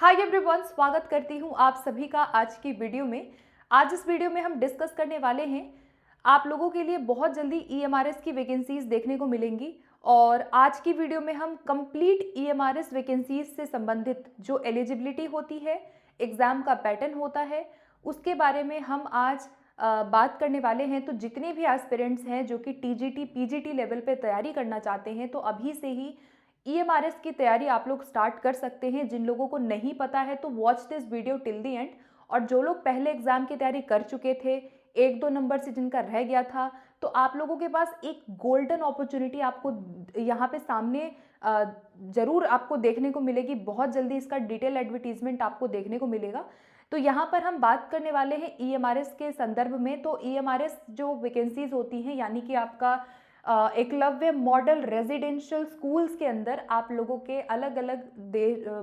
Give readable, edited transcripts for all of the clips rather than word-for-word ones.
Hi everyone, स्वागत करती हूँ आप सभी का आज की वीडियो में। आज इस वीडियो में हम डिस्कस करने वाले हैं, आप लोगों के लिए बहुत जल्दी ईएमआरएस की वैकेंसीज देखने को मिलेंगी। और आज की वीडियो में हम कंप्लीट ईएमआरएस वैकेंसीज से संबंधित जो एलिजिबिलिटी होती है, एग्ज़ाम का पैटर्न होता है, उसके बारे में हम आज बात करने वाले हैं। तो जितने भी एस्पिरेंट्स हैं जो कि टीजीटी पीजीटी लेवल पे तैयारी करना चाहते हैं, तो अभी से ही ईएमआरएस की तैयारी आप लोग स्टार्ट कर सकते हैं। जिन लोगों को नहीं पता है तो watch this video till the end. और जो लोग पहले एग्जाम की तैयारी कर चुके थे, एक दो नंबर से जिनका रह गया था, तो आप लोगों के पास एक गोल्डन अपॉर्चुनिटी आपको यहाँ पे सामने जरूर आपको देखने को मिलेगी। बहुत जल्दी इसका डिटेल एडवर्टीजमेंट आपको देखने को मिलेगा। तो यहाँ पर हम बात करने वाले हैं ईएमआरएस के संदर्भ में। तो ईएमआरएस जो वैकेंसीज होती हैं, यानी कि आपका एकलव्य मॉडल रेजिडेंशियल स्कूल्स के अंदर आप लोगों के अलग अलग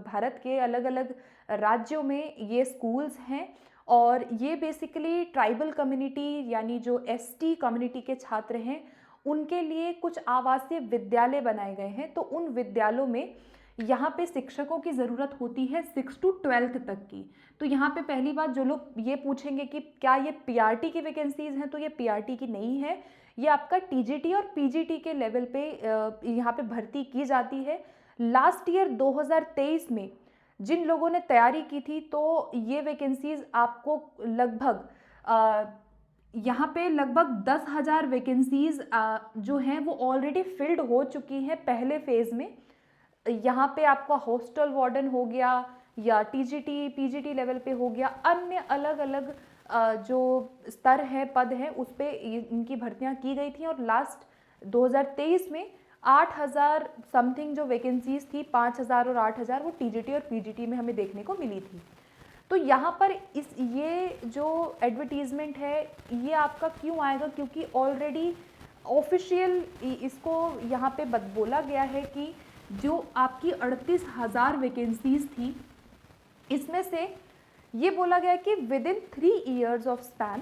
भारत के अलग अलग राज्यों में ये स्कूल्स हैं। और ये बेसिकली ट्राइबल कम्युनिटी यानी जो एसटी कम्युनिटी के छात्र हैं, उनके लिए कुछ आवासीय विद्यालय बनाए गए हैं। तो उन विद्यालयों में यहाँ पे शिक्षकों की ज़रूरत होती है 6 to 12 तक की। तो यहाँ पे पहली बात, जो लोग ये पूछेंगे कि क्या ये पीआरटी की वैकेंसीज हैं, तो ये पीआरटी की नहीं है। ये आपका टीजीटी और पीजीटी के लेवल पे यहाँ पे भर्ती की जाती है। लास्ट ईयर 2023 में जिन लोगों ने तैयारी की थी, तो ये वैकेंसीज आपको लगभग यहाँ पे लगभग 10,000 वैकेंसीज जो हैं वो ऑलरेडी फिल्ड हो चुकी हैं पहले फेज़ में। यहाँ पे आपका हॉस्टल वार्डन हो गया या टीजीटी पीजीटी लेवल पे हो गया, अन्य अलग अलग जो स्तर है, पद है, उस पे इनकी भर्तियां की गई थी। और लास्ट 2023 में 8,000 समथिंग जो वैकेंसीज थी, 5,000 और 8,000 वो टीजीटी और पीजीटी में हमें देखने को मिली थी। तो यहाँ पर ये जो एडवर्टीजमेंट है ये आपका क्यों आएगा, क्योंकि ऑलरेडी ऑफिशियल इसको यहाँ पे बोला गया है कि जो आपकी 38,000 वैकेंसीज थी, इसमें से ये बोला गया कि with in 3 years of span,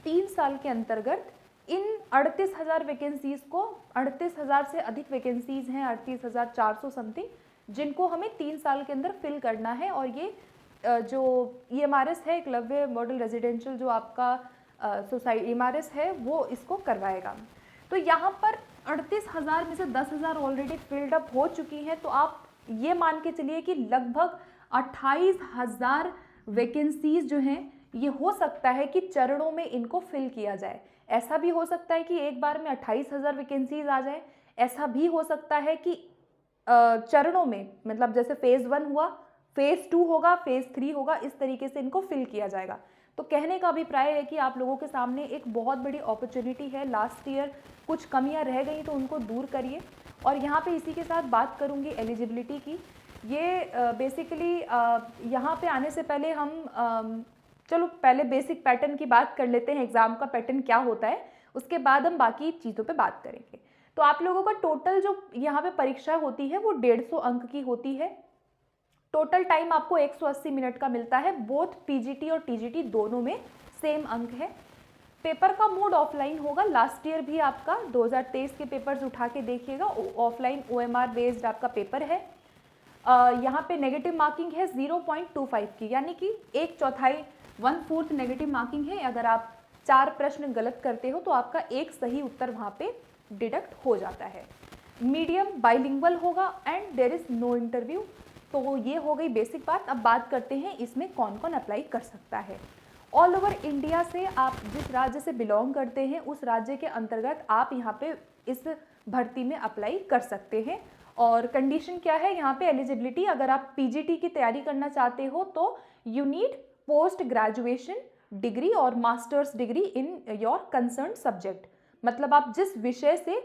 3 साल के अंतर्गत इन 38,000 वैकेंसीज को, 38,000 से अधिक वैकेंसीज हैं, 38,400 समथिंग, जिनको हमें 3 साल के अंदर फिल करना है। और ये जो ईएमआरएस है, एकलव्य मॉडल रेजिडेंशियल जो आपका सोसाइटी ईएमआरएस है, वो इसको करवाएगा। तो यहाँ पर 38,000 में से 10,000 ऑलरेडी फिल्ड अप हो चुकी हैं। तो आप ये मान के चलिए कि लगभग 28,000 वैकेंसीज जो हैं, ये हो सकता है कि चरणों में इनको फिल किया जाए। ऐसा भी हो सकता है कि एक बार में 28,000 वैकेंसीज आ जाए। ऐसा भी हो सकता है कि चरणों में, मतलब जैसे फेज़ 1 हुआ, फेज़ 2 होगा, फेज़ 3 होगा, इस तरीके से इनको फिल किया जाएगा। तो कहने का अभिप्राय है कि आप लोगों के सामने एक बहुत बड़ी अपॉर्चुनिटी है। लास्ट ईयर कुछ कमियां रह गई तो उनको दूर करिए। और यहाँ पे इसी के साथ बात करूँगी एलिजिबिलिटी की। ये बेसिकली यहाँ पे आने से पहले हम चलो पहले बेसिक पैटर्न की बात कर लेते हैं, एग्ज़ाम का पैटर्न क्या होता है, उसके बाद हम बाकी चीज़ों पे बात करेंगे। तो आप लोगों का टोटल जो यहाँ पे परीक्षा होती है वो 150 अंक की होती है। टोटल टाइम आपको 180 मिनट का मिलता है। बोथ पीजीटी और टीजीटी दोनों में सेम अंक है। पेपर का मोड ऑफलाइन होगा। लास्ट ईयर भी आपका 2023 के पेपर्स उठा के देखिएगा, ऑफलाइन ओएमआर बेस्ड आपका पेपर है। यहाँ पे नेगेटिव मार्किंग है 0.25 की, यानी कि 1/4 1/4 नेगेटिव मार्किंग है। अगर आप 4 प्रश्न गलत करते हो तो आपका एक सही उत्तर वहाँ पे डिडक्ट हो जाता है। मीडियम बाइलिंगुअल होगा and there is no interview. तो ये हो गई बेसिक बात। अब बात करते हैं इसमें कौन कौन अप्लाई कर सकता है। ऑल ओवर इंडिया से आप जिस राज्य से बिलोंग करते हैं, उस राज्य के अंतर्गत आप यहाँ पे इस भर्ती में अप्लाई कर सकते हैं। और कंडीशन क्या है यहाँ पे, एलिजिबिलिटी, अगर आप पीजीटी की तैयारी करना चाहते हो तो you need post graduation degree और masters degree in your concern subject. मतलब आप जिस विषय से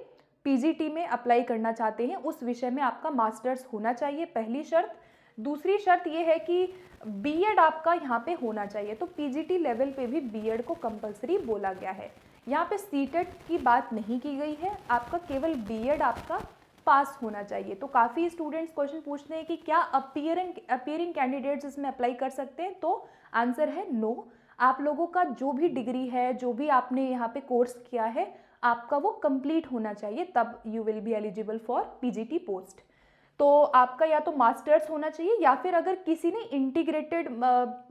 पीजीटी में अप्लाई करना चाहते हैं उस विषय में आपका मास्टर्स होना चाहिए, पहली शर्त। दूसरी शर्त ये है कि बीएड आपका यहाँ पे होना चाहिए। तो पीजीटी लेवल पे भी बीएड को कंपलसरी बोला गया है। यहाँ पे सीटेट की बात नहीं की गई है, आपका केवल बीएड आपका पास होना चाहिए। तो काफ़ी स्टूडेंट्स क्वेश्चन पूछते हैं कि क्या अपीयरिंग कैंडिडेट्स इसमें अप्लाई कर सकते हैं, तो आंसर है नो। आप लोगों का जो भी डिग्री है, जो भी आपने यहाँ पे कोर्स किया है, आपका वो कंप्लीट होना चाहिए, तब you will be eligible for PGT post. तो आपका या तो मास्टर्स होना चाहिए, या फिर अगर किसी ने इंटीग्रेटेड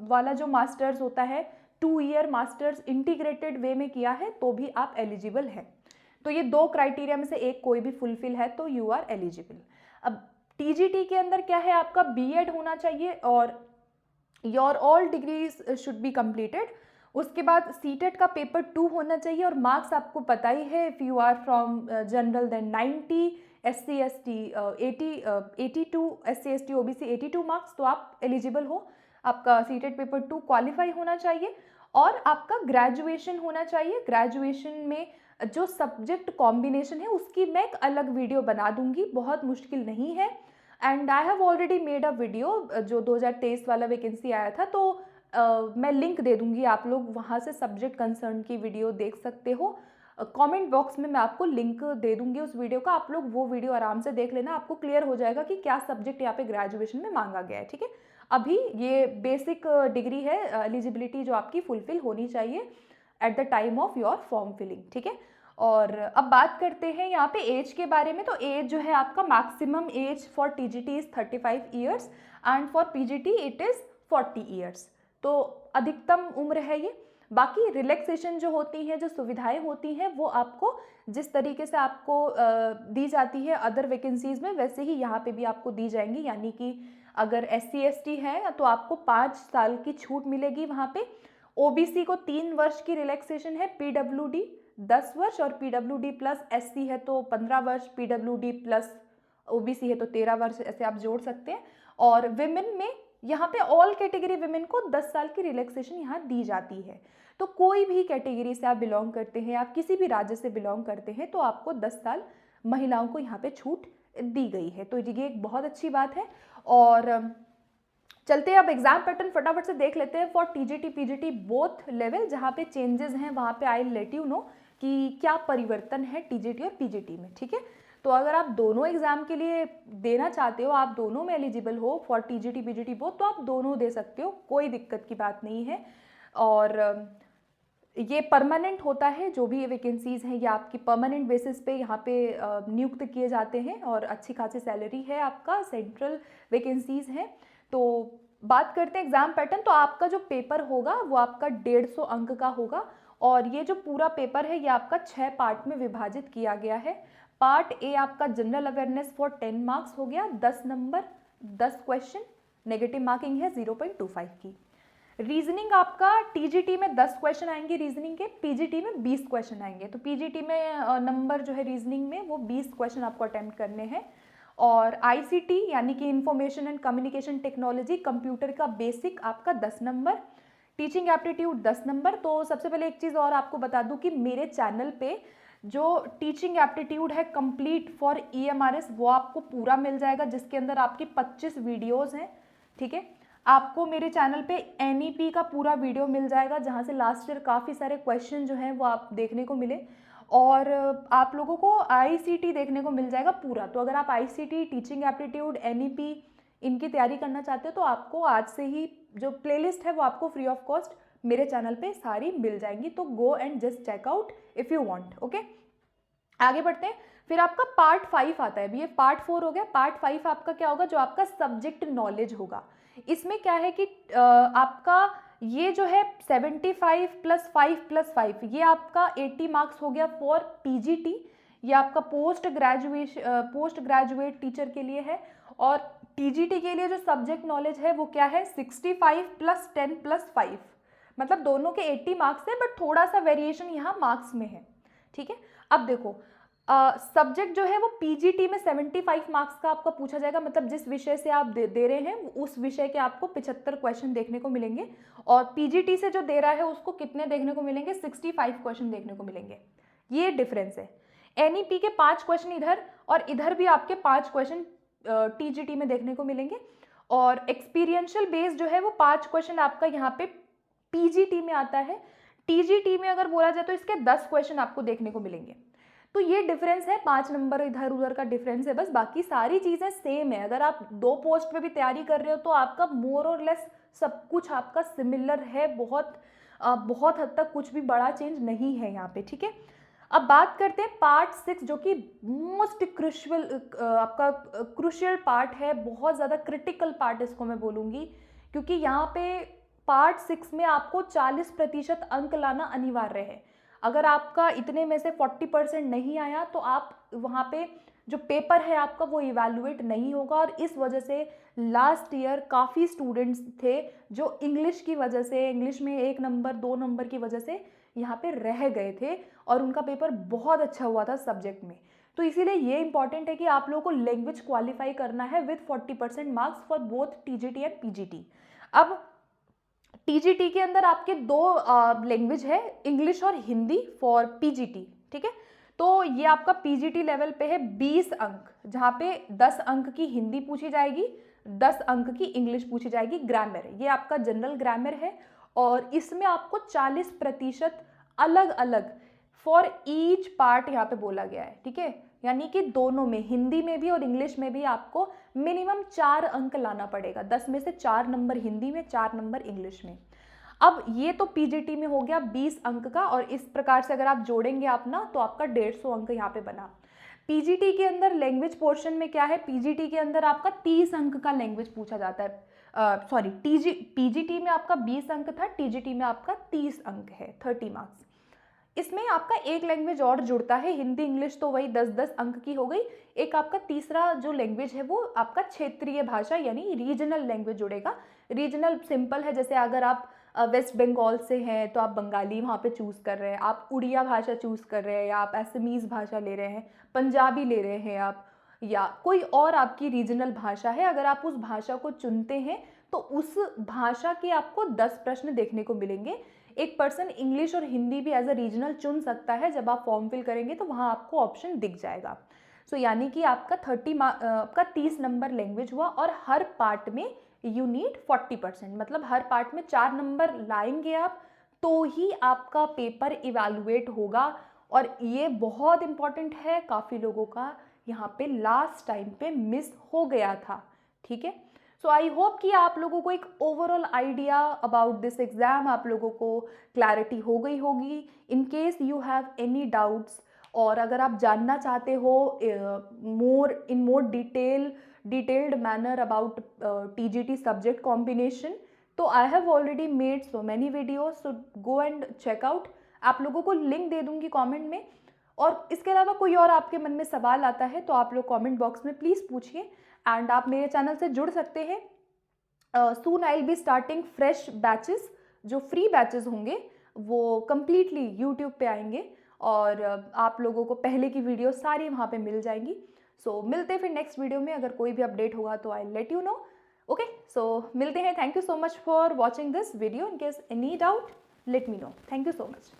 वाला जो मास्टर्स होता है 2 ईयर मास्टर्स इंटीग्रेटेड वे में किया है तो भी आप एलिजिबल हैं। तो ये 2 क्राइटेरिया में से एक कोई भी फुलफिल है तो यू आर एलिजिबल। अब टीजीटी के अंदर क्या है, आपका बीएड होना चाहिए और your all degrees should be completed. उसके बाद सीटेट का पेपर 2 होना चाहिए और मार्क्स आपको पता ही है, if you are from general then 90, SC ST 82, SC ST OBC 82 marks, तो आप एलिजिबल हो। आपका सीटेट पेपर 2 क्वालिफाई होना चाहिए और आपका ग्रेजुएशन होना चाहिए। ग्रेजुएशन में जो सब्जेक्ट कॉम्बिनेशन है उसकी मैं एक अलग वीडियो बना दूंगी, बहुत मुश्किल नहीं है। And I have already made a video, जो 2023 वाला वैकेंसी आया था, तो मैं लिंक दे दूंगी, आप लोग वहाँ से सब्जेक्ट कंसर्न की वीडियो देख सकते हो। कमेंट बॉक्स में मैं आपको लिंक दे दूंगी उस वीडियो का, आप लोग वो वीडियो आराम से देख लेना, आपको क्लियर हो जाएगा कि क्या सब्जेक्ट यहाँ पे ग्रेजुएशन में मांगा गया है। ठीक है, अभी ये बेसिक डिग्री है, एलिजिबिलिटी जो आपकी फुलफिल होनी चाहिए at the time of your form filling. ठीक है, और अब बात करते हैं यहाँ पे एज के बारे में। तो एज जो है आपका maximum age for TGT is 35 years and for PGT it is 40 years. तो अधिकतम उम्र है ये। बाकी रिलैक्सेशन जो होती हैं, जो सुविधाएं होती हैं, वो आपको जिस तरीके से आपको दी जाती है अदर वैकेंसीज़ में, वैसे ही यहाँ पे भी आपको दी जाएंगी। यानी कि अगर SC ST है तो आपको 5 साल की छूट मिलेगी वहाँ पे। OBC को 3 वर्ष की रिलैक्सेशन है, PWD 10 वर्ष और PWD प्लस SC है तो 15 वर्ष, PWD प्लस OBC है तो 13 वर्ष, ऐसे आप जोड़ सकते हैं। और विमेन में यहाँ पे ऑल कैटेगरी विमेन को 10 साल की रिलैक्सेशन यहाँ दी जाती है। तो कोई भी कैटेगरी से आप बिलोंग करते हैं, आप किसी भी राज्य से बिलोंग करते हैं, तो आपको 10 साल महिलाओं को यहाँ पे छूट दी गई है। तो ये एक बहुत अच्छी बात है। और चलते हैं अब एग्जाम पैटर्न फटाफट से देख लेते हैं for TGT PGT both level. जहाँ पे चेंजेस हैं वहाँ पे आई लेट यू नो कि क्या परिवर्तन है टीजीटी और पीजीटी में। ठीक है, तो अगर आप दोनों एग्जाम के लिए देना चाहते हो, आप दोनों में एलिजिबल हो फॉर टीजीटी पीजीटी बोथ, तो आप दोनों दे सकते हो, कोई दिक्कत की बात नहीं है। और ये परमानेंट होता है, जो भी वैकेंसीज़ हैं ये आपकी परमानेंट बेसिस पे यहाँ पे नियुक्त किए जाते हैं और अच्छी खासी सैलरी है, आपका सेंट्रल वैकेंसीज़ हैं। तो बात करते हैं एग्जाम पैटर्न। तो आपका जो पेपर होगा वो आपका 150 अंक का होगा और ये जो पूरा पेपर है ये आपका 6 पार्ट में विभाजित किया गया है। पार्ट ए आपका जनरल अवेयरनेस फॉर 10 मार्क्स हो गया, 10 नंबर 10 क्वेश्चन, नेगेटिव मार्किंग है 0.25 की। रीजनिंग आपका टीजीटी में 10 क्वेश्चन आएंगे रीजनिंग के, पीजीटी में 20 क्वेश्चन आएंगे। तो पीजीटी में नंबर जो है रीजनिंग में वो 20 क्वेश्चन आपको अटेम्प्ट करने हैं। और आईसीटी यानी कि information and communication technology, computer का बेसिक आपका 10 नंबर, टीचिंग एप्टीट्यूड 10 नंबर। तो सबसे पहले एक चीज़ और आपको बता दूं कि मेरे चैनल पे जो टीचिंग एप्टीट्यूड है कंप्लीट फॉर EMRS वो आपको पूरा मिल जाएगा, जिसके अंदर आपकी 25 वीडियोस हैं। ठीक है, आपको मेरे चैनल पे NEP का पूरा वीडियो मिल जाएगा, जहाँ से लास्ट ईयर काफ़ी सारे क्वेश्चन जो हैं वो आप देखने को मिले। और आप लोगों को ICT देखने को मिल जाएगा पूरा। तो अगर आप ICT, टीचिंग एप्टीट्यूड, NEP इनकी तैयारी करना चाहते हो तो आपको आज से ही जो प्लेलिस्ट है वो आपको फ्री ऑफ कॉस्ट मेरे चैनल पे सारी मिल जाएंगी। तो go and just check out if you want. Okay, आगे बढ़ते हैं। फिर आपका पार्ट 5 आता है, अभी ये पार्ट 4 हो गया। पार्ट 5 आपका क्या होगा, जो आपका सब्जेक्ट नॉलेज होगा। इसमें क्या है कि आपका ये जो है 75 + 5 + 5 ये आपका 80 मार्क्स हो गया फॉर पीजीटी। ये आपका पोस्ट ग्रेजुएट टीचर के लिए है। और टीजीटी के लिए जो सब्जेक्ट नॉलेज है वो क्या है, 65 + 10 + 5, मतलब दोनों के 80 मार्क्स है, बट थोड़ा सा वेरिएशन यहाँ मार्क्स में है। ठीक है, अब देखो सब्जेक्ट जो है वो पीजीटी में 75 मार्क्स का आपका पूछा जाएगा, मतलब जिस विषय से आप दे रहे हैं उस विषय के आपको 75 क्वेश्चन देखने को मिलेंगे। और पीजीटी से जो दे रहा है उसको कितने देखने को मिलेंगे, 65 क्वेश्चन देखने को मिलेंगे। ये डिफरेंस है। एनईपी के 5 क्वेश्चन इधर और इधर भी आपके 5 क्वेश्चन टीजीटी में देखने को मिलेंगे। और एक्सपीरियंशियल बेस जो है वो 5 क्वेश्चन आपका यहाँ पे पीजीटी में आता है। टीजीटी में अगर बोला जाए तो इसके 10 क्वेश्चन आपको देखने को मिलेंगे। तो ये डिफरेंस है, 5 नंबर इधर उधर का डिफरेंस है बस, बाकी सारी चीज़ें सेम है। अगर आप 2 पोस्ट पे भी तैयारी कर रहे हो तो आपका मोर और लेस सब कुछ आपका सिमिलर है, बहुत हद तक कुछ भी बड़ा चेंज नहीं है यहाँ पे। ठीक है, अब बात करते हैं पार्ट 6 जो कि मोस्ट क्रुशियल आपका क्रुशियल पार्ट है, बहुत ज़्यादा क्रिटिकल पार्ट इसको मैं बोलूँगी, क्योंकि यहाँ पे पार्ट 6 में आपको 40% अंक लाना अनिवार्य है। अगर आपका इतने में से 40% नहीं आया तो आप वहाँ पे जो पेपर है आपका वो इवैल्यूएट नहीं होगा। और इस वजह से लास्ट ईयर काफ़ी स्टूडेंट्स थे जो इंग्लिश की वजह से, इंग्लिश में 1 नंबर 2 नंबर की वजह से यहाँ पे रह गए थे और उनका पेपर बहुत अच्छा हुआ था सब्जेक्ट में। तो इसीलिए ये इंपॉर्टेंट है कि आप लोगों को लैंग्वेज क्वालिफाई करना है with 40% marks for both TGT and PGT. अब टीजीटी के अंदर आपके दो लैंग्वेज है, इंग्लिश और हिंदी फॉर पीजीटी, ठीक है। तो ये आपका पीजीटी लेवल पे है 20 अंक, जहाँ पे 10 अंक की हिंदी पूछी जाएगी, 10 अंक की इंग्लिश पूछी जाएगी, ग्रामर, ये आपका जनरल ग्रामर है। और इसमें आपको 40% अलग अलग फॉर ईच पार्ट यहाँ पे बोला गया है, ठीक है। यानी कि दोनों में, हिंदी में भी और इंग्लिश में भी आपको मिनिमम 4 अंक लाना पड़ेगा। 10 में से 4 नंबर हिंदी में, 4 नंबर इंग्लिश में। अब ये तो पीजीटी में हो गया 20 अंक का, और इस प्रकार से अगर आप जोड़ेंगे आप ना तो आपका 150 अंक यहाँ पे बना। पीजीटी के अंदर लैंग्वेज पोर्शन में क्या है, पीजीटी के अंदर आपका 30 अंक का लैंग्वेज पूछा जाता है। सॉरी, पीजीटी में आपका 20 अंक था, टीजीटी में आपका 30 अंक है, 30 मार्क्स। इसमें आपका एक लैंग्वेज और जुड़ता है, हिंदी इंग्लिश तो वही 10-10 अंक की हो गई। एक आपका तीसरा जो लैंग्वेज है वो आपका क्षेत्रीय भाषा यानी रीजनल लैंग्वेज जुड़ेगा। रीजनल सिंपल है, जैसे अगर आप वेस्ट बंगाल से हैं तो आप बंगाली वहाँ पे चूज़ कर रहे हैं, आप उड़िया भाषा चूज़ कर रहे हैं, या आप असमीज़ भाषा ले रहे हैं, पंजाबी ले रहे हैं आप, या कोई और आपकी रीजनल भाषा है, अगर आप उस भाषा को चुनते हैं तो उस भाषा के आपको 10 प्रश्न देखने को मिलेंगे। एक पर्सन इंग्लिश और हिंदी भी एज अ रीजनल चुन सकता है, जब आप फॉर्म फिल करेंगे तो वहाँ आपको ऑप्शन दिख जाएगा। सो यानी कि आपका 30 नंबर लैंग्वेज हुआ, और हर पार्ट में यू नीड 40%, मतलब हर पार्ट में 4 नंबर लाएंगे आप तो ही आपका पेपर इवैल्यूएट होगा। और ये बहुत इंपॉर्टेंट है, काफ़ी लोगों का यहाँ पे लास्ट टाइम पे मिस हो गया था, ठीक है। सो आई होप कि आप लोगों को एक overall idea about this exam, आप लोगों को क्लैरिटी हो गई होगी। In case you have any doubts, और अगर आप जानना चाहते हो more detailed manner about TGT subject combination, तो I have already made so many videos, so go and check out. आप लोगों को लिंक दे दूंगी कमेंट में। और इसके अलावा कोई और आपके मन में सवाल आता है तो आप लोग कमेंट बॉक्स में प्लीज़ पूछिए, एंड आप मेरे चैनल से जुड़ सकते हैं। Soon I will be starting fresh batches, जो फ्री बैचेस होंगे वो कम्प्लीटली यूट्यूब पे आएंगे, और आप लोगों को पहले की वीडियो सारी वहाँ पे मिल जाएंगी। सो मिलते हैं फिर नेक्स्ट वीडियो में, अगर कोई भी अपडेट होगा तो I let you know. Okay, so मिलते हैं। Thank you so much for watching this video. In case any doubt let me know. Thank you so much.